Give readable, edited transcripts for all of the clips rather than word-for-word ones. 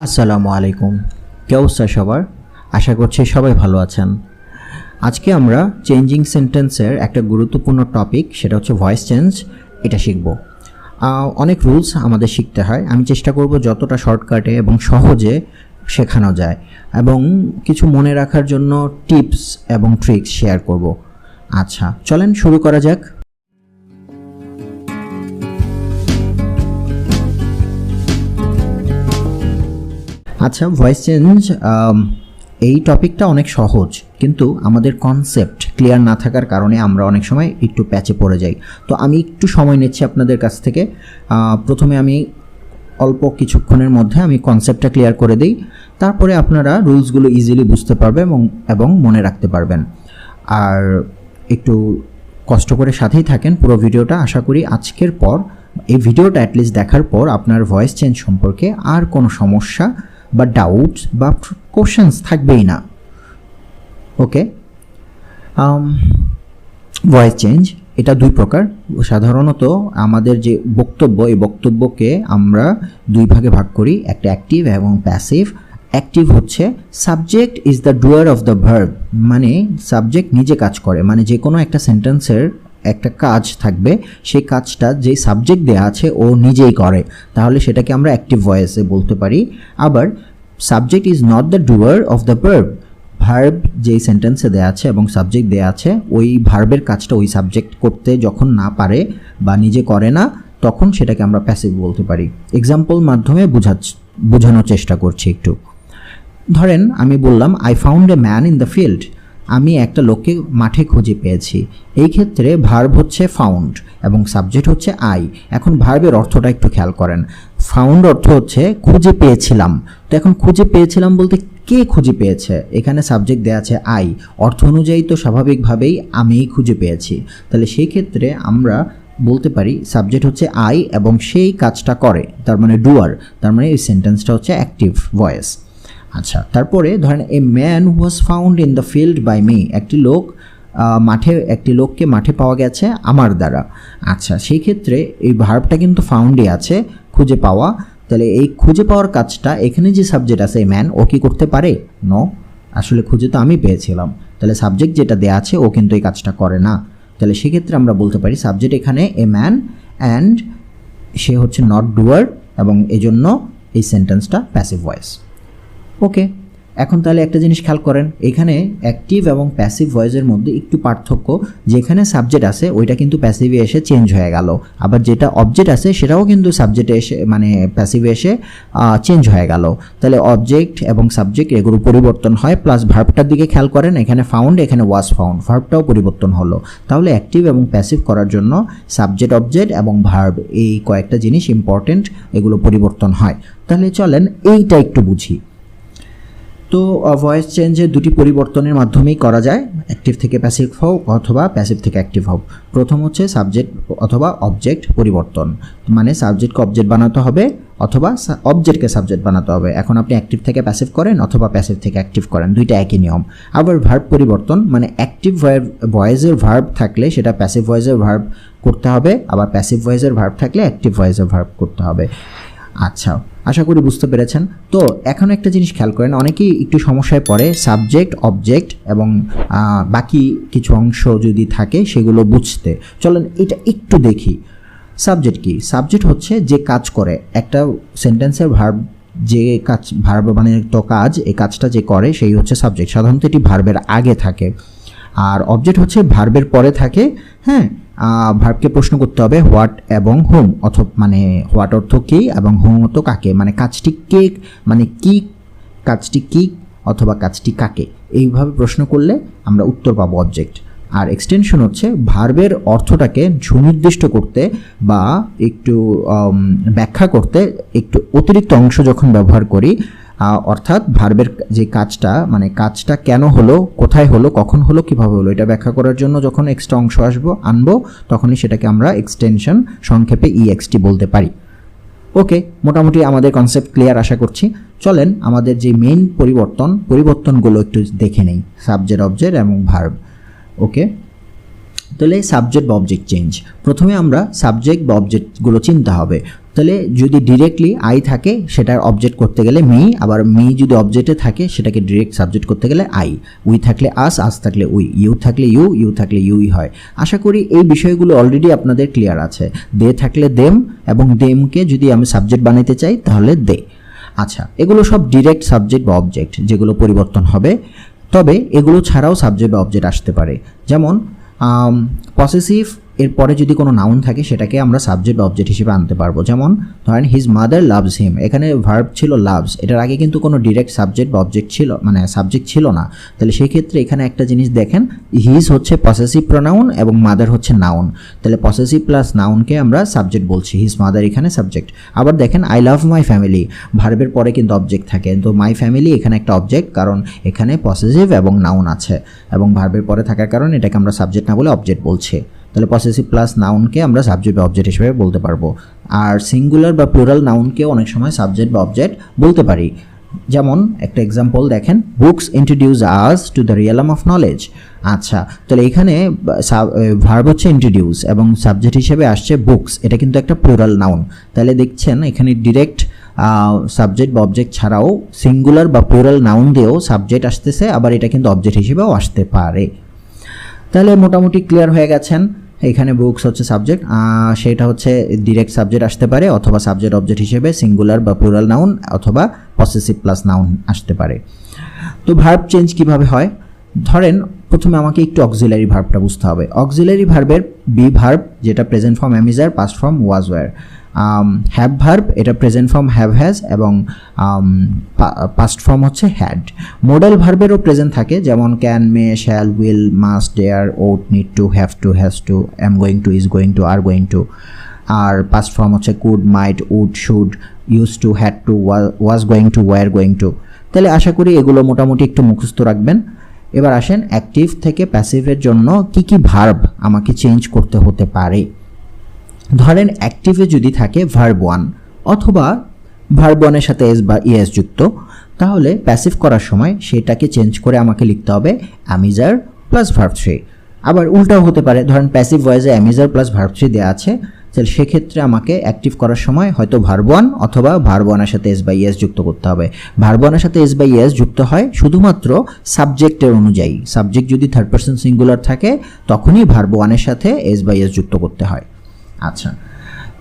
আসসালামু আলাইকুম। কি অবস্থা সবার? আশা করছি সবাই ভালো আছেন। আজকে আমরা চেঞ্জিং সেন্টেন্সের একটা গুরুত্বপূর্ণ টপিক, সেটা হচ্ছে ভয়েস চেঞ্জ, এটা শিখব। অনেক রুলস আমাদের শিখতে হয়। আমি চেষ্টা করব যতটা শর্টকাটে এবং সহজে শেখানো যায়, এবং কিছু মনে রাখার জন্য টিপস এবং ট্রিক্স শেয়ার করব। আচ্ছা, চলেন শুরু করা যাক। আচ্ছা, ভয়েস চেঞ্জ এই টপিকটা অনেক সহজ, কিন্তু আমাদের কনসেপ্ট ক্লিয়ার না থাকার কারণে আমরা অনেক সময় একটু প্যাচে পড়ে যাই। তো আমি একটু সময় নিচ্ছি আপনাদের কাছ থেকে। প্রথমে আমি অল্প কিছুক্ষণের মধ্যে আমি কনসেপ্টটা ক্লিয়ার করে দিই, তারপরে আপনারা রুলসগুলো ইজিলি বুঝতে পারবেন এবং মনে রাখতে পারবেন। আর একটু কষ্ট করে সাথেই থাকেন পুরো ভিডিওটা। আশা করি আজকের পর, এই ভিডিওটা অ্যাটলিস্ট দেখার পর আপনার ভয়েস চেঞ্জ সম্পর্কে আর কোনো সমস্যা বা ডাউটস বা কোশ্চেন্স থাকবেই না। ওকে, ভয়েস চেঞ্জ এটা দুই প্রকার। সাধারণত আমাদের যে বক্তব্য, এই বক্তব্যকে আমরা দুই ভাগে ভাগ করি, একটা অ্যাক্টিভ এবং প্যাসিভ। অ্যাক্টিভ হচ্ছে subject is the doer of the verb, মানে সাবজেক্ট নিজে কাজ করে, মানে যে কোনো একটা সেন্টেন্সের একটা কাজ থাকবে, সেই কাজটা যে সাবজেক্ট দেওয়া আছে ও নিজেই করে, তাহলে সেটাকে আমরা অ্যাক্টিভ ভয়েসে বলতে পারি। আবার subject is not the doer of the verb, verb যেই সেন্টেন্সে দেওয়া আছে এবং সাবজেক্ট দেওয়া আছে, ওই ভার্বের কাজটা ওই সাবজেক্ট করতে যখন না পারে বা নিজে করে না, তখন সেটাকে আমরা প্যাসিভ বলতে পারি। এক্সাম্পল মাধ্যমে বোঝানোর চেষ্টা করছি একটু। ধরেন আমি বললাম, I found a man in the field, আমি একটা লোককে মাঠে খুঁজে পেয়েছি। এই ক্ষেত্রে ভার্ব হচ্ছে ফাউন্ড এবং সাবজেক্ট হচ্ছে আই। এখন ভার্বের অর্থটা একটু খেয়াল করেন। ফাউন্ড অর্থ হচ্ছে খুঁজে পেয়েছিলাম। তো এখন খুঁজে পেয়েছিলাম বলতে কে খুঁজে পেয়েছে? এখানে সাবজেক্ট দেওয়া আছে আই, অর্থ অনুযায়ী তো স্বাভাবিকভাবেই আমিই খুঁজে পেয়েছি। তাহলে সেই ক্ষেত্রে আমরা বলতে পারি সাবজেক্ট হচ্ছে আই এবং সেই কাজটা করে, তার মানে ডুয়ার, তার মানে এই সেন্টেন্সটা হচ্ছে অ্যাক্টিভ ভয়েস। আচ্ছা, তারপরে ধরেন a man was found in the field by me, একটি লোককে মাঠে পাওয়া গেছে আমার দ্বারা। আচ্ছা, সেই ক্ষেত্রে এই ভার্বটা কিন্তু ফাউন্ডে আছে, খুঁজে পাওয়া। তাহলে এই খুঁজে পাওয়ার কাজটা এখানে যে সাবজেক্ট আছে এই ম্যান, ও কি করতে পারে? নো, আসলে খুঁজে তো আমি পেয়েছিলাম। তাহলে সাবজেক্ট যেটা দেওয়া আছে ও কিন্তু এই কাজটা করে না। তাহলে সেক্ষেত্রে আমরা বলতে পারি সাবজেক্ট এখানে এ ম্যান অ্যান্ড সে হচ্ছে নট ডুয়ার, এবং এজন্য এই সেন্টেন্সটা প্যাসিভ ভয়েস। ওকে, এখন তাহলে একটা জিনিস খেয়াল করেন, এখানে অ্যাক্টিভ এবং প্যাসিভ ভয়েসের মধ্যে একটু পার্থক্য। যেখানে সাবজেক্ট আছে ওইটা কিন্তু প্যাসিভে এসে চেঞ্জ হয়ে গেল, আবার যেটা অবজেক্ট আছে সেটাও কিন্তু সাবজেক্টে এসে, মানে প্যাসিভে এসে চেঞ্জ হয়ে গেল। তাহলে অবজেক্ট এবং সাবজেক্ট এগুলো পরিবর্তন হয়। প্লাস ভার্বটার দিকে খেয়াল করেন, এখানে ফাউন্ড, এখানে ওয়াজ ফাউন্ড, ভার্বটাও পরিবর্তন হলো। তাহলে অ্যাক্টিভ এবং প্যাসিভ করার জন্য সাবজেক্ট, অবজেক্ট এবং ভার্ব, এই কয়েকটা জিনিস ইম্পর্টেন্ট, এগুলো পরিবর্তন হয়। তাহলে চলেন এইটা একটু বুঝি। তো ভয়েস চেঞ্জের দুটি পরিবর্তনের মাধ্যমেই করা যায়, অ্যাক্টিভ থেকে প্যাসিভ হোক অথবা প্যাসিভ থেকে অ্যাক্টিভ হোক। প্রথম হচ্ছে সাবজেক্ট অথবা অবজেক্ট পরিবর্তন, মানে সাবজেক্টকে অবজেক্ট বানাতে হবে অথবা অবজেক্টকে সাবজেক্ট বানাতে হবে। এখন আপনি অ্যাক্টিভ থেকে প্যাসিভ করেন অথবা প্যাসিভ থেকে অ্যাক্টিভ করেন, দুইটা একই নিয়ম। আবার ভার্ব পরিবর্তন, মানে অ্যাক্টিভ ভয়েসের ভার্ব থাকলে সেটা প্যাসিভ ভয়েসের ভার্ব করতে হবে, আবার প্যাসিভ ভয়েসের ভার্ব থাকলে অ্যাক্টিভ ভয়েসের ভার্ব করতে হবে। আচ্ছা, আশা করি বুঝতে পেরেছেন। তো এখন একটা জিনিস খেয়াল করেন, অনেকেই একটু সমস্যায় পড়ে সাবজেক্ট, অবজেক্ট এবং বাকি কিছু অংশ যদি থাকে সেগুলো বুঝতে। চলেন এটা একটু দেখি। সাবজেক্ট কি? সাবজেক্ট হচ্ছে যে কাজ করে, একটা সেন্টেন্সের ভার্ব, যে কাজ, ভার্ব মানে তো কাজ, এই কাজটা যে করে সেই হচ্ছে সাবজেক্ট। সাধারণত এটি ভার্বের আগে থাকে। আর অবজেক্ট হচ্ছে ভার্বের পরে থাকে। হ্যাঁ, ভার্বকে প্রশ্ন করতে হবে হোয়াট এবং হোম, অথবা মানে হোয়াট অর্থ কি এবং হোম অর্থ কাকে, মানে কাজটি কে, মানে কি, কাজটি কি অথবা কাজটি কাকে, এইভাবে প্রশ্ন করলে আমরা উত্তর পাবো অবজেক্ট। আর এক্সটেনশন হচ্ছে ভার্বের অর্থটাকে সুনির্দিষ্ট করতে বা একটু ব্যাখ্যা করতে একটু অতিরিক্ত অংশ যখন ব্যবহার করি, অর্থাৎ ভার্বের যে কাজটা, মানে কাজটা কেন হলো, কোথায় হলো, কখন হলো, কিভাবে হলো, এটা ব্যাখ্যা করার জন্য যখন এক্সট্রা অংশ আনবো তখনই সেটাকে আমরা এক্সটেনশন, সংক্ষেপে ইএক্সটি বলতে পারি। ওকে, মোটামুটি আমাদের কনসেপ্ট ক্লিয়ার আশা করছি। চলেন আমাদের যে মেইন পরিবর্তনগুলো একটু দেখে নেই, সাবজেক্ট, অবজেক্ট এবং ভার্ব। ওকে, তাহলে সাবজেক্ট বা অবজেক্ট চেঞ্জ, প্রথমে আমরা সাবজেক্ট বা অবজেক্টগুলো চিনতে হবে। তাহলে যদি ডিরেক্টলি আই থাকে সেটার অবজেক্ট করতে গেলে মি, আবার মি যদি অবজেক্টে থাকে সেটাকে ডিরেক্ট সাবজেক্ট করতে গেলে আই, উই থাকলে আস, আস থাকলে উই, ইউ থাকলে ইউ, ইউ থাকলে ইউই হয়। আশা করি এই বিষয়গুলো অলরেডি আপনাদের ক্লিয়ার আছে। দে থাকলে দেম, এবং দেমকে যদি আমি সাবজেক্ট বানাইতে চাই তাহলে দে। আচ্ছা, এগুলো সব ডিরেক্ট সাবজেক্ট বা অবজেক্ট যেগুলো পরিবর্তন হবে। তবে এগুলো ছাড়াও সাবজেক্ট বা অবজেক্ট আসতে পারে। যেমন পসেসিভ এর পরে যদি কোনো নাউন থাকে সেটাকে আমরা সাবজেক্ট বা অবজেক্ট হিসেবে আনতে পারবো। যেমন ধরেন হিজ মাদার লাভস হিম, এখানে ভার্ব ছিল লাভস, এটার আগে কিন্তু কোনো ডিরেক্ট সাবজেক্ট বা অবজেক্ট ছিল, মানে সাবজেক্ট ছিল না। তাহলে সেই ক্ষেত্রে এখানে একটা জিনিস দেখেন, হিজ হচ্ছে পসেসিভ প্রোনাউন এবং মাদার হচ্ছে নাউন, তাহলে পসেসিভ প্লাস নাউনকে আমরা সাবজেক্ট বলছি, হিজ মাদার এখানে সাবজেক্ট। আবার দেখেন আই লাভ মাই ফ্যামিলি, ভার্বের পরে কিন্তু অবজেক্ট থাকে, তো মাই ফ্যামিলি এখানে একটা অবজেক্ট, কারণ এখানে পসেসিভ এবং নাউন আছে এবং ভার্বের পরে থাকার কারণে এটাকে আমরা সাবজেক্ট না বলে অবজেক্ট বলছি। তাহলে পসেসিভ প্লাস নাউনকে আমরা সাবজেক্ট বা অবজেক্ট হিসেবে বলতে পারবো। আর সিঙ্গুলার বা প্লুরাল নাউনকেও অনেক সময় সাবজেক্ট বা অবজেক্ট বলতে পারি। যেমন একটা এক্সাম্পল দেখেন, books introduce us to the realm of knowledge. আচ্ছা, তাহলে এখানে ভার্ব হচ্ছে ইন্ট্রোডিউস এবং সাবজেক্ট হিসেবে আসছে বুকস, এটা কিন্তু একটা প্লুরাল নাউন। তাহলে দেখছেন এখানে ডিরেক্ট সাবজেক্ট বা অবজেক্ট ছাড়াও সিঙ্গুলার বা প্লুরাল নাউন দিয়েও সাবজেক্ট আসতেছে, আবার এটা কিন্তু অবজেক্ট হিসেবেও আসতে পারে। তাহলে মোটামুটি ক্লিয়ার হয়ে গেছেন। এখানে বুকস হচ্ছে সাবজেক্ট, সেটা হচ্ছে ডিরেক্ট সাবজেক্ট আসতে পারে, অথবা সাবজেক্ট অবজেক্ট হিসেবে সিঙ্গুলার বা প্লুরাল নাউন, অথবা পসেসিভ প্লাস নাউন আসতে পারে। তো ভার্ব চেঞ্জ কিভাবে হয়? ধরেন প্রথমে আমাকে একটু অক্সিলারি ভার্বটা বুঝতে হবে। অক্সিলারি ভার্বের বি ভার্ব যেটা present form am is are, past form was were. Have verb এটা প্রেজেন্ট ফর্ম হ্যাভ হ্যাজ এবং পাস্ট ফর্ম হচ্ছে হ্যাড। মডেল ভার্বেরও প্রেজেন্ট থাকে, যেমন can, may, shall, will, must, dare, ought, need to, have to, has to, am going to, is going to, are going to. আর past form হচ্ছে could, might, would, should, use to, had to, was going two, were going to. তাহলে আশা করি এগুলো মোটামুটি একটু মুখস্থ রাখবেন। এবার আসেন অ্যাক্টিভ থেকে প্যাসিভের জন্য কি কি ভার্ব আমাকে চেঞ্জ করতে হতে পারে। ধরেন অ্যাক্টিভে যদি থাকে ভার্ব ওয়ান অথবা ভার্ব ওয়ানের সাথে এস বা ইএস যুক্ত, তাহলে প্যাসিভ করার সময় সেটাকে চেঞ্জ করে আমাকে লিখতে হবে অ্যামিজার প্লাস ভার্ব থ্রি। আবার উল্টাও হতে পারে, ধরেন প্যাসিভ ভয়েসে অ্যামিজার প্লাস ভার্ব থ্রি দেওয়া আছে, তাহলে সেক্ষেত্রে আমাকে অ্যাক্টিভ করার সময় হয়তো ভার্ব ওয়ান অথবা ভার্ব ওয়ানের সাথে এস বা ইএস যুক্ত করতে হবে। ভার্ব ওয়ানের সাথে এস বা ইএস যুক্ত হয় শুধুমাত্র সাবজেক্টের অনুযায়ী, সাবজেক্ট যদি থার্ড পারসন সিঙ্গুলার থাকে তখনই ভার্ব ওয়ানের সাথে এস বা ইএস যুক্ত করতে হয়। আচ্ছা,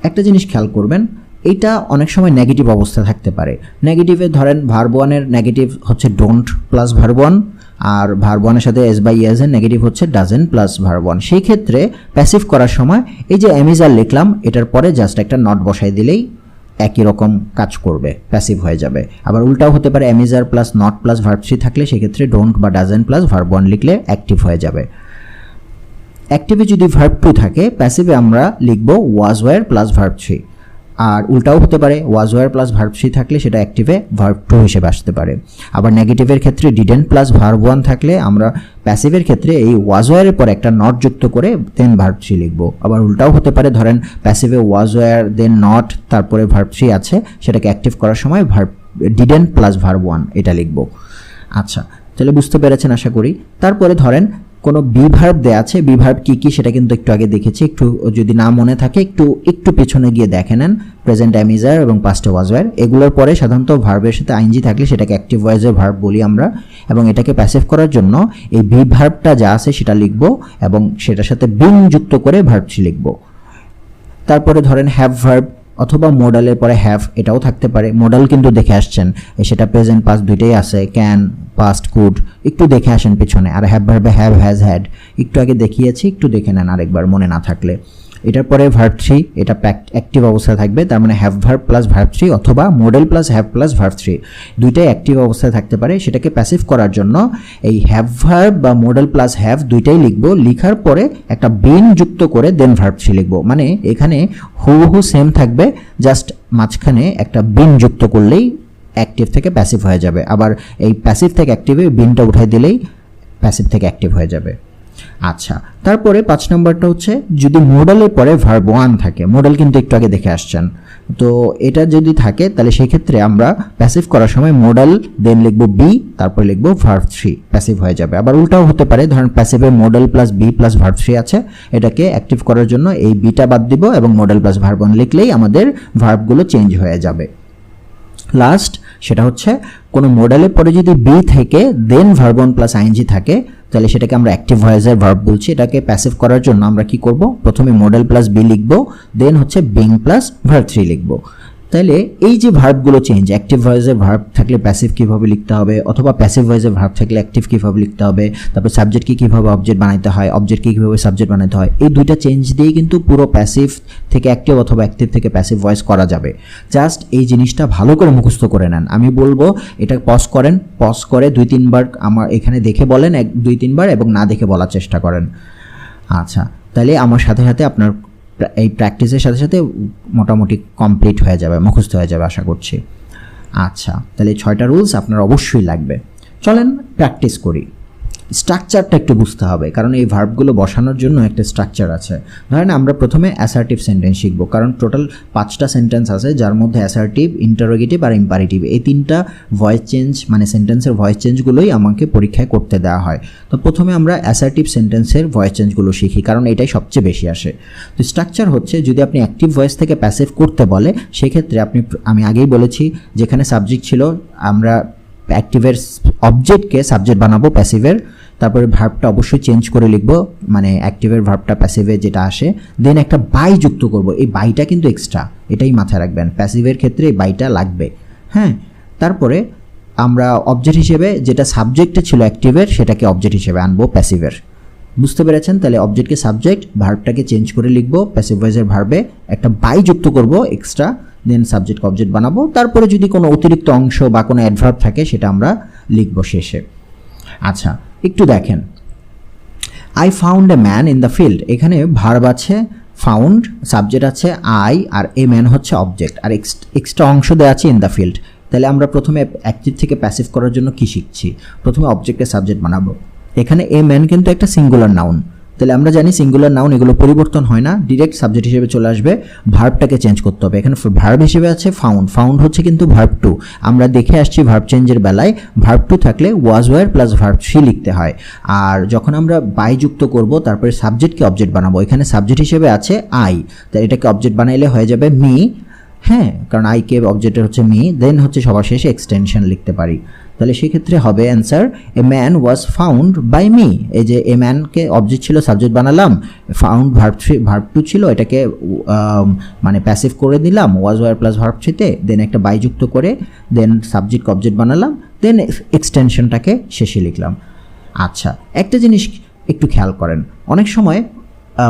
একটা জিনিস খেয়াল করবেন, এইটা অনেক সময় নেগেটিভ অবস্থা থাকতে পারে। নেগেটিভে ধরেন ভার্ব ওয়ানের নেগেটিভ হচ্ছে ডোন্ট প্লাস ভার্ব ওয়ান, আর ভার্ব ওয়ানের সাথে এস বাই এস এর নেগেটিভ হচ্ছে ডাজেন্ট প্লাস ভার্ব ওয়ান। সেই ক্ষেত্রে প্যাসিভ করার সময় এই যে অ্যামিজার লিখলাম এটার পরে জাস্ট একটা নট বসাই দিলেই একই রকম কাজ করবে, প্যাসিভ হয়ে যাবে। আবার উল্টাও হতে পারে, am is are plus not plus verb three থাকলে সেক্ষেত্রে ডোন্ট বা ডাজেন্ট প্লাস ভার্ব ওয়ান লিখলে অ্যাক্টিভ হয়ে যাবে। অ্যাক্টিভে যদি ভার্ব টু থাকে, প্যাসিভে আমরা লিখব was were plus verb three. আর উল্টাও হতে পারে, was were plus verb three থাকলে সেটা অ্যাক্টিভে ভার্ব টু হিসেবে আসতে পারে। আবার নেগেটিভের ক্ষেত্রে ডিডেন্ট প্লাস ভার্ব ওয়ান থাকলে আমরা প্যাসিভের ক্ষেত্রে এই ওয়াজ ওয়্যারের পর একটা নট যুক্ত করে দেন ভার্ব থ্রি লিখব। আবার উল্টাও হতে পারে, ধরেন প্যাসিভে ওয়াজ ওয়্যার দেন নট তারপরে ভার্ব থ্রি আছে, সেটাকে অ্যাক্টিভ করার সময় verb didn't plus verb one এটা লিখব। আচ্ছা, তাহলে বুঝতে পেরেছেন আশা করি। তারপরে ধরেন কোনো বি ভার্ব দেওয়া আছে, বি ভার্ব কী কী সেটা কিন্তু একটু আগে দেখেছি, একটু যদি না মনে থাকে একটু পেছনে গিয়ে দেখে নেন। প্রেজেন্ট অ্যামিজার এবং পাস্টে ওয়াজ ওয়্যার, এগুলোর পরে সাধারণত ভার্বের সাথে আইএনজি থাকলে সেটাকে অ্যাক্টিভ ভয়েসের ভার্ব বলি আমরা, এবং এটাকে প্যাসিভ করার জন্য এই বি ভার্বটা যা আছে সেটা লিখব এবং সেটার সাথে বিন যুক্ত করে ভার্ব থ্রি লিখব। তারপরে ধরেন হ্যাভ ভার্ব অথবা মোডালের পরে হ্যাভ এটাও থাকতে পারে। মোডাল কিন্তু দেখে আসছেন, সেটা প্রেজেন্ট পাস্ট দুইটাই আছে, ক্যান, পাস্ট, কুড, একটু দেখে আসেন পিছনে। আর হ্যাভ ভার্বে হ্যাভ, হ্যাজ, হ্যাড একটু আগে দেখিয়েছি, একটু দেখে নেন আরেকবার মনে না থাকলে। এটার পরে ভার্ব থ্রি, এটা অ্যাক্টিভ অবস্থায় থাকবে, তার মানে have verb plus verb three অথবা modal plus have plus verb three দুইটাই অ্যাক্টিভ অবস্থায় থাকতে পারে। সেটাকে প্যাসিভ করার জন্য এই হ্যাভ ভার্ব বা মডেল প্লাস হ্যাভ দুইটাই লিখবো, লিখার পরে একটা বিন যুক্ত করে দেন ভার্ব থ্রি লিখবো। মানে এখানে হুবহু সেম থাকবে, জাস্ট মাঝখানে একটা বিন যুক্ত করলেই অ্যাক্টিভ থেকে প্যাসিভ হয়ে যাবে। আবার এই প্যাসিভ থেকে অ্যাক্টিভে বিনটা উঠাই দিলেই প্যাসিভ থেকে অ্যাক্টিভ হয়ে যাবে। আচ্ছা, তারপরে 5 নম্বরটা হচ্ছে যদি মোডালের পরে ভার্ব 1 থাকে, মোডাল কিন্তু একটু আগে দেখে আসছেন, তো এটা যদি থাকে তাহলে সেই ক্ষেত্রে আমরা প্যাসিভ করার সময় মোডাল দেন লিখবো বি, তারপর লিখবো ভার্ব 3, প্যাসিভ হয়ে যাবে। আবার উল্টাও হতে পারে, ধরেন প্যাসিভে modal plus be plus verb 3 আছে, এটাকে অ্যাক্টিভ করার জন্য এই বিটা বাদ দিব এবং মোডাল প্লাস ভার্ব 1 লিখলেই আমাদের ভার্বগুলো চেঞ্জ হয়ে যাবে। লাস্ট সেটা হচ্ছে কোনো মোডালের পরে যদি বি থেকে দেন ভার্ব 1 প্লাস আইএনজি থাকে, তাহলে সেটাকে আমরা অ্যাক্টিভ ভয়েসের ভার্ব বলছি। এটাকে প্যাসিভ করার জন্য আমরা কি করব, প্রথমে মোডাল প্লাস বি লিখব, দেন হচ্ছে বিং প্লাস ভার্ব 3 লিখব। তাহলে এই যে ভার্বগুলো চেঞ্জ, অ্যাক্টিভ ভয়েসের ভার্ব থাকলে প্যাসিভ কীভাবে লিখতে হবে, অথবা প্যাসিভ ভয়েসের ভার্ব থাকলে অ্যাক্টিভ কীভাবে লিখতে হবে, তারপর সাবজেক্টকে কীভাবে অবজেক্ট বানাতে হয়, অবজেক্টকে কীভাবে সাবজেক্ট বানাতে হয়, এই দুইটা চেঞ্জ দিয়েই কিন্তু পুরো প্যাসিভ থেকে অ্যাক্টিভ অথবা অ্যাক্টিভ থেকে প্যাসিভ ভয়েস করা যাবে। জাস্ট এই জিনিসটা ভালো করে মুখস্থ করে নেন। আমি বলবো এটা পজ করেন, পজ করে 2-3 বার আমার এখানে দেখে বলেন, 2-3 বার, এবং না দেখে বলার চেষ্টা করেন। আচ্ছা, তাহলে আমার সাথে সাথে আপনার এই প্র্যাকটিসের সাথে সাথে মোটামুটি কমপ্লিট হয়ে যাবে, মুখস্থ হয়ে যাবে আশা করছি। আচ্ছা, তাহলে 6টা রুলস আপনার অবশ্যই লাগবে। চলেন প্র্যাকটিস করি। স্ট্রাকচারটা একটু বুঝতে হবে, কারণ এই ভার্বগুলো বসানোর জন্য একটা স্ট্রাকচার আছে। ধরেন আমরা প্রথমে অ্যাসার্টিভ সেন্টেন্স শিখব, কারণ টোটাল 5টা সেন্টেন্স আছে, যার মধ্যে অ্যাসার্টিভ, ইন্টারোগেটিভ আর ইম্পারেটিভ, এই 3টা ভয়েস চেঞ্জ মানে সেন্টেন্সের ভয়েস চেঞ্জগুলোই আমাকে পরীক্ষায় করতে দেওয়া হয়। তো প্রথমে আমরা অ্যাসার্টিভ সেন্টেন্সের ভয়েস চেঞ্জগুলো শিখি, কারণ এটাই সবচেয়ে বেশি আসে। তো স্ট্রাকচার হচ্ছে, যদি আপনি অ্যাক্টিভ ভয়েস থেকে প্যাসিভ করতে বলে, সেক্ষেত্রে আমি আগেই বলেছি, যেখানে সাবজেক্ট ছিল আমরা অ্যাক্টিভের অবজেক্টকে সাবজেক্ট বানাবো প্যাসিভের, তারপরে ভার্বটা অবশ্যই চেঞ্জ করে লিখব, মানে অ্যাক্টিভের ভার্বটা প্যাসিভে যেটা আসে, দেন একটা বাই যুক্ত করব। এই বাইটা কিন্তু এক্সট্রা, এটাই মাথায় রাখবেন, প্যাসিভের ক্ষেত্রে এই বাইটা লাগবে। হ্যাঁ, তারপরে আমরা অবজেক্ট হিসেবে যেটা সাবজেক্টে ছিল অ্যাক্টিভের, সেটাকে অবজেক্ট হিসেবে আনবো প্যাসিভের। বুঝতে পেরেছেন? তাহলে অবজেক্টকে সাবজেক্ট, ভার্বটাকে চেঞ্জ করে লিখব, প্যাসিভ ভয়েসের ভার্বে একটা বাই যুক্ত করব এক্সট্রা, দেন সাবজেক্ট অবজেক্ট বানাবো। তারপরে যদি কোনো অতিরিক্ত অংশ বা কোনো অ্যাডভার্ব থাকে সেটা আমরা লিখব শেষে। আচ্ছা, একটু দেখেন, I found a man in the field, এখানে ভার্ব আছে ফাউন্ড, সাবজেক্ট আছে আই, আর এ ম্যান হচ্ছে অবজেক্ট, আর এক্সট্রা অংশ দেওয়া আছে ইন দ্য ফিল্ড। তাহলে আমরা প্রথমে অ্যাক্টিভ থেকে প্যাসিভ করার জন্য কি শিখছি, প্রথমে অবজেক্টের সাবজেক্ট বানাবো। এখানে এ ম্যান কিন্তু একটা সিঙ্গুলার নাউন, তাহলে আমরা জানি সিঙ্গুলার নাউন এগুলো পরিবর্তন হয় না, ডিরেক্ট সাবজেক্ট হিসেবে চলে আসবে। ভার্বটাকে চেঞ্জ করতে হবে, এখানে ভার্ব হিসেবে আছে ফাউন্ড, ফাউন্ড হচ্ছে কিন্তু ভার্ব 2। আমরা দেখে আসছি ভার্ব চেঞ্জের বেলায় ভার্ব 2 থাকলে ওয়াজ ওয়ার প্লাস ভার্ব 3 লিখতে হয়। আর যখন আমরা বাই যুক্ত করব, তারপরে সাবজেক্টকে অবজেক্ট বানাবো, এখানে সাবজেক্ট হিসেবে আছে আই, তাই এটাকে অবজেক্ট বানাইলে হয়ে যাবে মি। হ্যাঁ, কারণ আইকে অবজেক্টের হচ্ছে মি, দেন হচ্ছে সবার শেষে এক্সটেনশন লিখতে পারি। তাহলে সেক্ষেত্রে হবে answer, a man was found by me. এই যে এ ম্যানকে অবজেক্ট ছিল, সাবজেক্ট বানালাম, ফাউন্ড ভার্ব 2 ছিল, এটাকে মানে প্যাসিভ করে দিলাম ওয়াজ ওয়ার প্লাস ভার্ব 3-তে, দেন একটা বাই যুক্ত করে দেন সাবজেক্ট অবজেক্ট বানালাম, দেন এক্সটেনশনটাকে শেষে লিখলাম। আচ্ছা, একটা জিনিস একটু খেয়াল করেন, অনেক সময়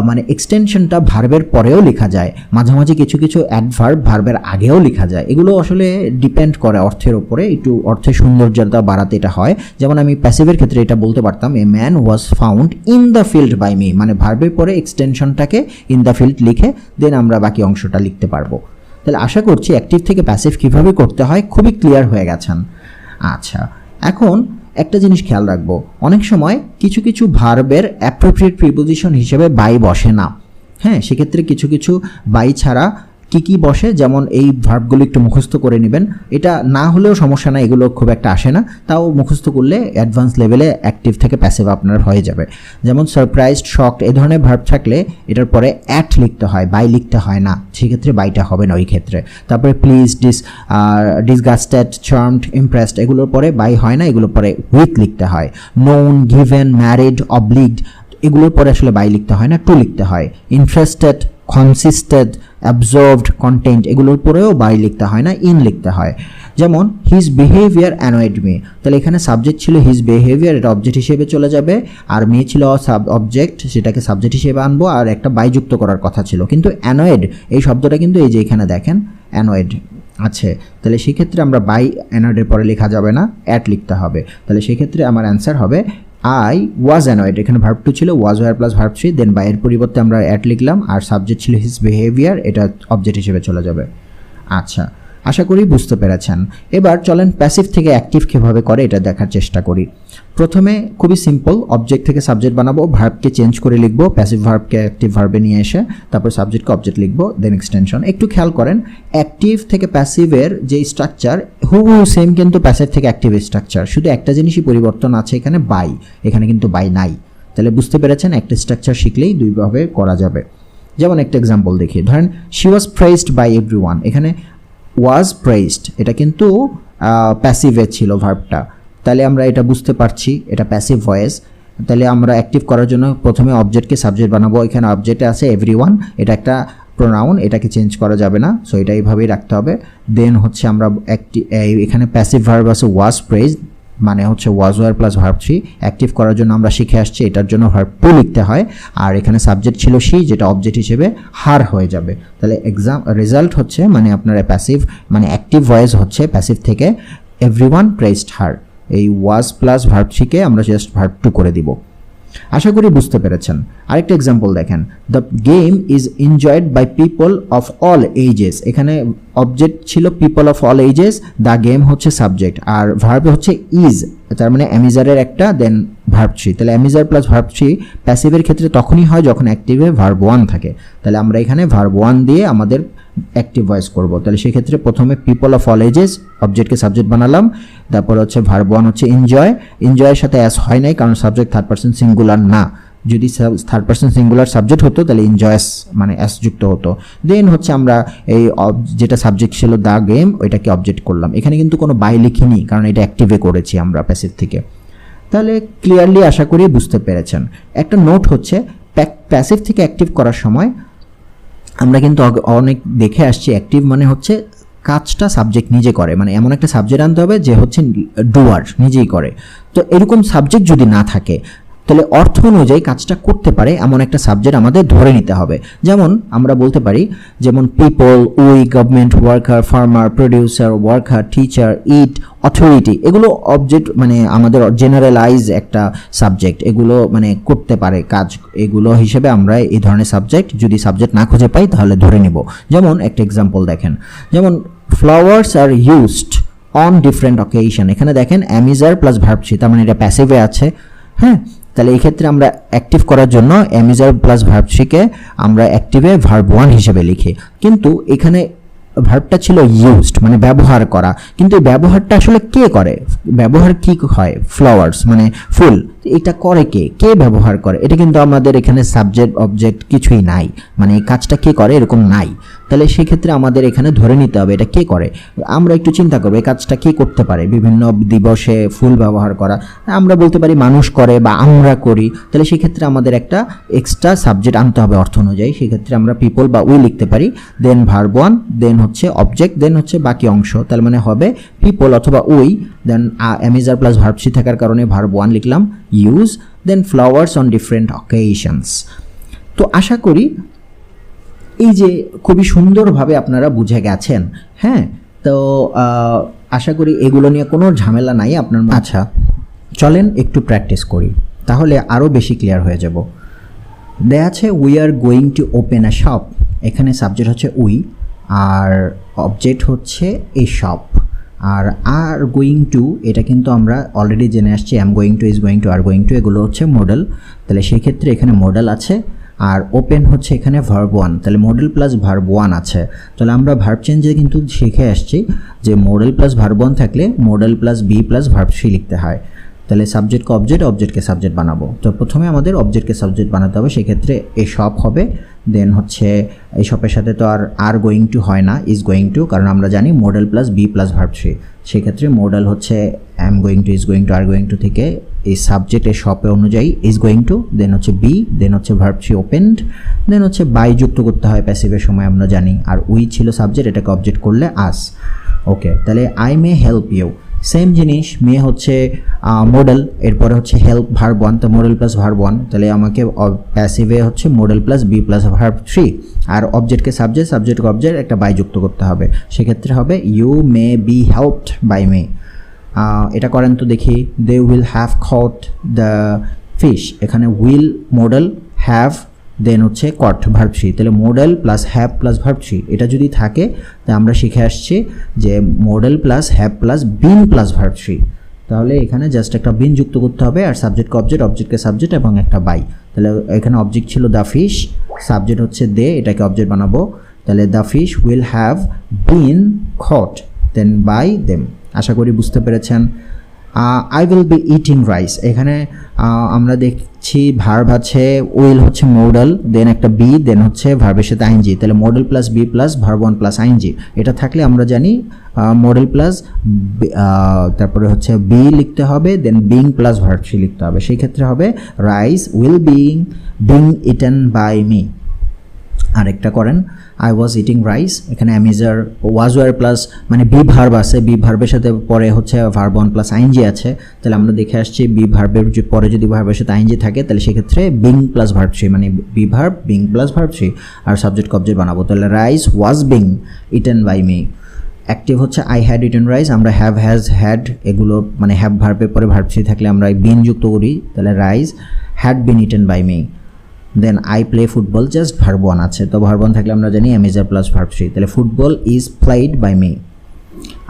মানে এক্সটেনশনটা ভার্বের পরেও লেখা যায়, মাঝে মাঝে কিছু কিছু অ্যাডভার্ব ভার্বের আগেও লেখা যায়। এগুলো আসলে ডিপেন্ড করে অর্থের ওপরে, একটু অর্থের সৌন্দর্যতা বাড়াতে এটা হয়। যেমন আমি প্যাসিভের ক্ষেত্রে এটা বলতে পারতাম, a man was found in the field by me, মানে ভার্বের পরে এক্সটেনশনটাকে ইন দ্য ফিল্ড লিখে দেন আমরা বাকি অংশটা লিখতে পারবো। তাহলে আশা করছি অ্যাক্টিভ থেকে প্যাসিভ কীভাবে করতে হয় খুবই ক্লিয়ার হয়ে গেছেন। আচ্ছা, এখন একটা জিনিস খেয়াল রাখবো, অনেক সময় কিছু কিছু ভার্বের অ্যাপ্রোপ্রিয়েট প্রিপোজিশন হিসেবে বাই বসে না। হ্যাঁ, সেক্ষেত্রে কিছু কিছু বাই ছাড়া কি বসে, যেমন এই ভার্বগুলো একটু মুখস্থ করে নেবেন। এটা না হলেও সমস্যা না, এগুলো খুব একটা আসে না, তাও মুখস্থ করলে অ্যাডভান্স লেভেলে অ্যাক্টিভ থেকে প্যাসিভ আপনার হয়ে যাবে। যেমন সারপ্রাইজড, শকড, এই ধরনের ভার্ব থাকলে এটার পরে অ্যাট লিখতে হয়, বাই লিখতে হয় না, সেক্ষেত্রে বাইটা হবে না ওই ক্ষেত্রে। তারপরে প্লিজ, ডিসগাস্টেড, চার্মড, ইমপ্রেসড, এগুলোর পরে বাই হয় না, এগুলোর পরে উইথ লিখতে হয়। নোন, গিভেন, ম্যারিড, অবলিগড, এগুলোর পরে আসলে বাই লিখতে হয় না, টু লিখতে হয়। ইন্টারেস্টেড, কনসিস্টেড, অ্যাবজর্ভড, কন্টেন্ট, এগুলোর পরেও বাই লিখতে হয় না, ইন লিখতে হয়। যেমন হিজ বিহেভিয়ার অ্যানয়েড মি, তাহলে এখানে সাবজেক্ট ছিল হিজ বিহেভিয়ার, এটা অবজেক্ট হিসেবে চলে যাবে, আর মি ছিল অবজেক্ট, সেটাকে সাবজেক্ট হিসেবে আনবো, আর একটা বাই যুক্ত করার কথা ছিল, কিন্তু অ্যানয়েড এই শব্দটা কিন্তু এই যে এখানে দেখেন অ্যানয়েড আছে, তাহলে সেক্ষেত্রে আমরা বাই অ্যানয়েডের পরে লেখা যাবে না, অ্যাট লিখতে হবে। তাহলে সেক্ষেত্রে আমার অ্যান্সার হবে আই ওয়াজ অ্যানয়েড, এখানে ভার্ব 2 ছিল ওয়াজ ওয়ার প্লাস ভার্ব 3, দেন বাইয়ের পরিবর্তে আমরা অ্যাট লিখলাম, আর সাবজেক্ট ছিল হিজ বিহেভিয়ার, এটা অবজেক্ট হিসেবে চলে যাবে। আচ্ছা, আশা করি বুঝতে পেরেছেন। এবার চলেন প্যাসিভ থেকে অ্যাক্টিভ কীভাবে করে এটা দেখার চেষ্টা করি। প্রথমে খুবই সিম্পল, অবজেক্ট থেকে সাবজেক্ট বানাবো, ভার্বকে চেঞ্জ করে লিখবো, প্যাসিভ ভার্বকে অ্যাক্টিভ ভার্বে নিয়ে এসে তারপর সাবজেক্টকে অবজেক্ট লিখবো, দেন এক্সটেনশন। একটু খেয়াল করেন অ্যাক্টিভ থেকে প্যাসিভের যে স্ট্রাকচার হুবহু সেম, কিন্তু প্যাসিভ থেকে অ্যাক্টিভের স্ট্রাকচার, শুধু একটা জিনিসই পরিবর্তন আছে এখানে, বাই, এখানে কিন্তু বাই নাই। তাহলে বুঝতে পেরেছেন একটা স্ট্রাকচার শিখলেই দুইভাবে করা যাবে। যেমন একটা এক্সাম্পল দেখি, ধরেন she was praised by everyone, এখানে ওয়াজ প্রেজড এটা কিন্তু প্যাসিভে ছিল ভার্বটা, তাহলে আমরা এটা বুঝতে পারছি এটা প্যাসিভ ভয়েস। তাহলে আমরা অ্যাক্টিভ করার জন্য প্রথমে অবজেক্টকে সাবজেক্ট বানাবো, এখানে অবজেক্টে আছে এভরিওয়ান, এটা একটা প্রোনাউন, এটাকে চেঞ্জ করা যাবে না, সো এটা এইভাবেই রাখতে হবে। দেন হচ্ছে আমরা এখানে প্যাসিভ ভার্ব আছে ওয়াজ প্রেজড, মানে হচ্ছে ওয়াজ were plus verb three. Active করার জন্য আমরা শিখে আসছি এটার জন্য ভার্ব টু লিখতে হয়, আর এখানে সাবজেক্ট ছিল শি, যেটা অবজেক্ট হিসেবে হার হয়ে যাবে। তাহলে রেজাল্ট হচ্ছে মানে আপনার প্যাসিভ মানে অ্যাক্টিভ ভয়েস হচ্ছে প্যাসিভ থেকে এভরিওয়ান প্রেজড হার, এই ওয়াজ প্লাস ভার্ব থ্রিকে আমরা জাস্ট ভার্ব টু করে দিব। আশা করি বুঝতে পেরেছেন। আরেকটা এক্সাম্পল দেখেন, the game is enjoyed by people of all ages, এখানে অবজেক্ট ছিল people of all ages, the game হচ্ছে সাবজেক্ট, আর ভার্ব হচ্ছে ইজ, তার মানে অ্যামিজারের একটা, দেন ভার্ব থ্রি। তাহলে অ্যামিজার প্লাস ভার্ব থ্রি প্যাসিভের ক্ষেত্রে তখনই হয় যখন অ্যাক্টিভে ভার্ব ওয়ান থাকে। তাহলে আমরা এখানে ভার্ব ওয়ান দিয়ে আমাদের অ্যাক্টিভ ভয়েস করব। তাহলে সেক্ষেত্রে প্রথমে পিপল অফ অল এজেস অবজেক্টকে সাবজেক্ট বানালাম, তারপর হচ্ছে ভার্ব ওয়ান হচ্ছে এনজয়, এনজয়ের সাথে অ্যাস হয় নাই কারণ সাবজেক্ট থার্ড পার্সন সিঙ্গুলার না, যদি থার্ড পার্সন সিঙ্গুলার সাবজেক্ট হতো তাহলে এনজয়েস মানে অ্যাস যুক্ত হতো। দেন হচ্ছে আমরা এই যেটা সাবজেক্ট ছিল দ্য গেম, ওইটাকে অবজেক্ট করলাম। এখানে কিন্তু কোনো বাই লিখিনি কারণ এটা অ্যাক্টিভে করেছি আমরা প্যাসিভ থেকে। তাহলে ক্লিয়ারলি আশা করি বুঝতে পেরেছেন। একটা নোট হচ্ছে প্যাসিভ থেকে অ্যাক্টিভ করার সময় আমরা কিন্তু অনেক দেখে আসছি অ্যাক্টিভ মানে হচ্ছে কাজটা সাবজেক্ট নিজে করে, মানে এমন একটা সাবজেক্ট আনতে হবে যে হচ্ছে ডুয়ার নিজেই করে। তো এরকম সাবজেক্ট যদি না থাকে তাহলে অর্থ অনুযায়ী কাজটা করতে পারে এমন একটা সাবজেক্ট আমাদের ধরে নিতে হবে। যেমন আমরা বলতে পারি যেমন people, we, government, worker, farmer, producer, worker, teacher, it, authority, এগুলো অবজেক্ট মানে আমাদের জেনারেলাইজ একটা সাবজেক্ট, এগুলো মানে করতে পারে কাজ, এগুলো হিসেবে আমরা এই ধরনের সাবজেক্ট যদি সাবজেক্ট না খুঁজে পাই তাহলে ধরে নিব। যেমন একটা এক্সাম্পল দেখেন, যেমন flowers are used on different occasion, এখানে দেখেন অ্যামিজার প্লাস ভার্ব থ্রি, তার মানে এটা প্যাসিভে আছে। হ্যাঁ, তাহলে এই ক্ষেত্রে আমরা অ্যাক্টিভ করার জন্য অ্যামিজার প্লাস ভার্ব থ্রিকে আমরা অ্যাক্টিভে ভার্ব ওয়ান হিসেবে লিখি, কিন্তু এখানে ভার্বটা ছিল ইউজড মানে ব্যবহার করা, কিন্তু এই ব্যবহারটা আসলে কে করে, ব্যবহার কি হয়, ফ্লাওয়ার্স মানে ফুল, এটা করে কে ব্যবহার করে, এটা কিন্তু আমাদের এখানে সাবজেক্ট অবজেক্ট কিছুই নাই, মানে এই কাজটা কে করে এরকম নাই। তাহলে সেক্ষেত্রে আমাদের এখানে ধরে নিতে হবে এটা কে করে। আমরা একটু চিন্তা করবো এই কাজটা কে করতে পারে, বিভিন্ন দিবসে ফুল ব্যবহার করা, আমরা বলতে পারি মানুষ করে বা আমরা করি। তাহলে সেক্ষেত্রে আমাদের একটা এক্সট্রা সাবজেক্ট আনতে হবে অর্থ অনুযায়ী, সেক্ষেত্রে আমরা পিপল বা উই লিখতে পারি, দেন ভার্ব ওয়ান, দেন হচ্ছে অবজেক্ট, দেন হচ্ছে বাকি অংশ, তার মানে হবে পিপল অথবা we, then am is are plus verb three থাকার কারণে ভার্ব ওয়ান লিখলাম use, then flowers on different occasions. তো আশা করি এই যে খুবই সুন্দরভাবে আপনারা বুঝে গেছেন। হ্যাঁ, তো আশা করি এগুলো নিয়ে কোনো ঝামেলা নাই আপনার। আচ্ছা চলেন একটু প্র্যাকটিস করি, তাহলে আরও বেশি ক্লিয়ার হয়ে যাব। দেয়া আছে we are going to open a shop, এখানে সাবজেক্ট হচ্ছে উই আর অবজেক্ট হচ্ছে এ শপ, আর গোয়িং টু এটা কিন্তু আমরা অলরেডি জেনে আসছি, অ্যাম going to, is going to, are going two এগুলো হচ্ছে মডেল। তাহলে সেই ক্ষেত্রে এখানে মডেল আছে, আর ওপেন হচ্ছে এখানে ভার্ব ওয়ান, তাহলে মডেল প্লাস ভার্ব ওয়ান আছে। তাহলে আমরা ভার্ব চেঞ্জে কিন্তু শিখে আসছি যে মডেল প্লাস ভার্ব ওয়ান থাকলে modal plus be plus verb three লিখতে হয়। তাহলে সাবজেক্টকে অবজেক্ট, অবজেক্টকে সাবজেক্ট বানাবো। তো প্রথমে আমাদের অবজেক্টকে সাবজেক্ট বানাতে হবে, সেক্ষেত্রে এ শপ হবে, দেন হচ্ছে এই শপের সাথে তো আর গোয়িং টু হয় না, ইজ গোয়িং টু, কারণ আমরা জানি modal plus be plus verb three. সেক্ষেত্রে মডেল হচ্ছে am going to, is going to, are going to থেকে এই সাবজেক্ট এই শপে অনুযায়ী ইজ গোয়িং টু, দেন হচ্ছে বি, দেন হচ্ছে ভার্ব থ্রি ওপেনড, দেন হচ্ছে বাই যুক্ত করতে হয় প্যাসিভের সময় আমরা জানি, আর উই ছিল সাবজেক্ট, এটাকে অবজেক্ট করলে আস। ওকে, তাহলে I may help you, same জিনিস, মে হচ্ছে মডেল, এরপরে হচ্ছে হেল্প ভার্ব ওয়ান, তো মডেল প্লাস ভার্ব ওয়ান, তাহলে আমাকে প্যাসিভে হচ্ছে modal plus be plus verb three, আর অবজেক্টকে সাবজেক্ট, সাবজেক্টকে অবজেক্ট, একটা বাই যুক্ত করতে হবে, সেক্ষেত্রে হবে you may be helped by me. এটা করেন তো দেখি, they will have caught the fish, এখানে উইল মডেল, হ্যাভ দেন হচ্ছে কট ভার্ব থ্রি, তাহলে modal plus have plus verb three, এটা যদি থাকে তা আমরা শিখে আসছি যে modal plus have plus been plus verb three, তাহলে এখানে জাস্ট একটা বিন যুক্ত করতে হবে, আর সাবজেক্টকে অবজেক্ট, অবজেক্টকে সাবজেক্ট এবং একটা বাই। তাহলে এখানে অবজেক্ট ছিল দ্য ফিশ, সাবজেক্ট হচ্ছে দে, এটাকে অবজেক্ট বানাবো। তাহলে the fish will have been caught then by them. আশা করি বুঝতে পেরেছেন। I will be eating rice, এখানে আমরা দেখছি ভার্ব আছে, উইল হচ্ছে মডেল, দেন একটা বি, দেন হচ্ছে ভার্বের সাথে আইএনজি। তাহলে modal plus be plus verb one plus ING, এটা থাকলে আমরা জানি মডেল প্লাস তারপরে হচ্ছে বি লিখতে হবে, then being plus verb three লিখতে হবে। সেই ক্ষেত্রে হবে rice will being eaten by me. আরেকটা করেন, আই ওয়াজ ইটিং রাইস, এখানে অ্যামিজার ওয়াজ ওয়ার প্লাস মানে বি ভার্ব আছে, বি ভার্বের সাথে পরে হচ্ছে ভার্ব ওয়ান প্লাস আইএনজি আছে। তাহলে আমরা দেখে আসছি বি ভার্বের পরে যদি ভার্বের সাথে আইএনজি থাকে তাহলে সেক্ষেত্রে বিং প্লাস ভার্ব থ্রি, মানে be verb being plus verb three, আর সাবজেক্ট অবজেক্ট বানাবো। তাহলে rice was being eaten by me. Active হচ্ছে আই হ্যাড ইটেন রাইস, আমরা হ্যাভ, হ্যাজ, হ্যাড এগুলো মানে হ্যাভ ভার্বের পরে ভার্ব থ্রি থাকলে আমরা বিন যুক্ত করি। তাহলে rice had been eaten by me. Then I play football, just verb one আছে, তো ভার্ব ওয়ান থাকলে আমরা জানি অ্যামিজার প্লাস ভার্ব থ্রি। তাহলে football is played by me.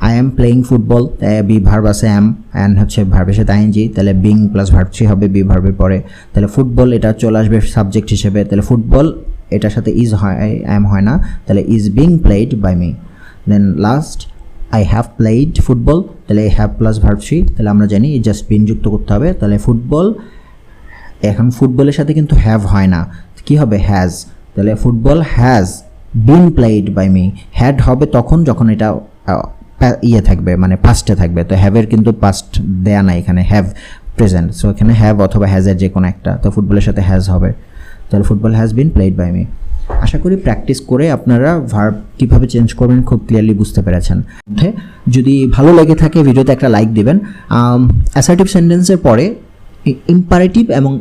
I am playing football, be verb আছে অ্যাম, অ্যান্ড হচ্ছে ভার্বের সাথে আইএনজি, তাহলে বিং প্লাস ভার্ব থ্রি হবে বি ভার্বের পরে। তাহলে ফুটবল এটা চলে আসবে সাবজেক্ট হিসেবে, তাহলে ফুটবল এটার সাথে ইজ হয়, অ্যাম হয় না, তাহলে is being played by me. Then last I have played football, তাহলে হ্যাভ প্লাস ভার্ব থ্রি, তাহলে আমরা জানি জাস্ট বিন যুক্ত করতে হবে। তাহলে ফুটবল, এখন ফুটবলের সাথে কিন্তু হ্যাভ হয় না, কি হবে হ্যাজ। তাহলে football has been played by me. Had হবে তখন যখন এটা ইয়ে থাকবে মানে পাস্টে থাকবে, তো হ্যাভের কিন্তু পাস্ট দেয়া নাই এখানে, হ্যাভ প্রেজেন্ট, সো এখানে হ্যাভ অথবা হ্যাজের যে কোনো একটা, তো ফুটবলের সাথে হ্যাজ হবে। তাহলে football has been played by me. আশা করি প্র্যাকটিস করে আপনারা ভার্ব কীভাবে চেঞ্জ করবেন খুব ক্লিয়ারলি বুঝতে পেরেছেন। যদি ভালো লেগে থাকে ভিডিওতে একটা লাইক দেবেন। অ্যাসার্টিভ সেন্টেন্সের পরে ইম্পারেটিভ এবং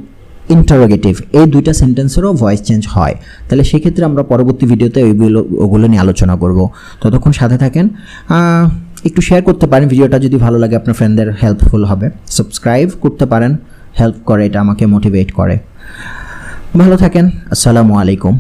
ইন্টারোগেটিভ এই দুইটা সেন্টেন্সেরও ভয়েস চেঞ্জ হয়, তাহলে সেক্ষেত্রে আমরা পরবর্তী ভিডিওতে ওগুলো নিয়ে আলোচনা করব। ততক্ষণ সাথে থাকেন, একটু শেয়ার করতে পারেন ভিডিওটা যদি ভালো লাগে, আপনার ফ্রেন্ডদের হেল্পফুল হবে। সাবস্ক্রাইব করতে পারেন, হেল্প করে, এটা আমাকে মোটিভেট করে। ভালো থাকেন, আসসালামু আলাইকুম।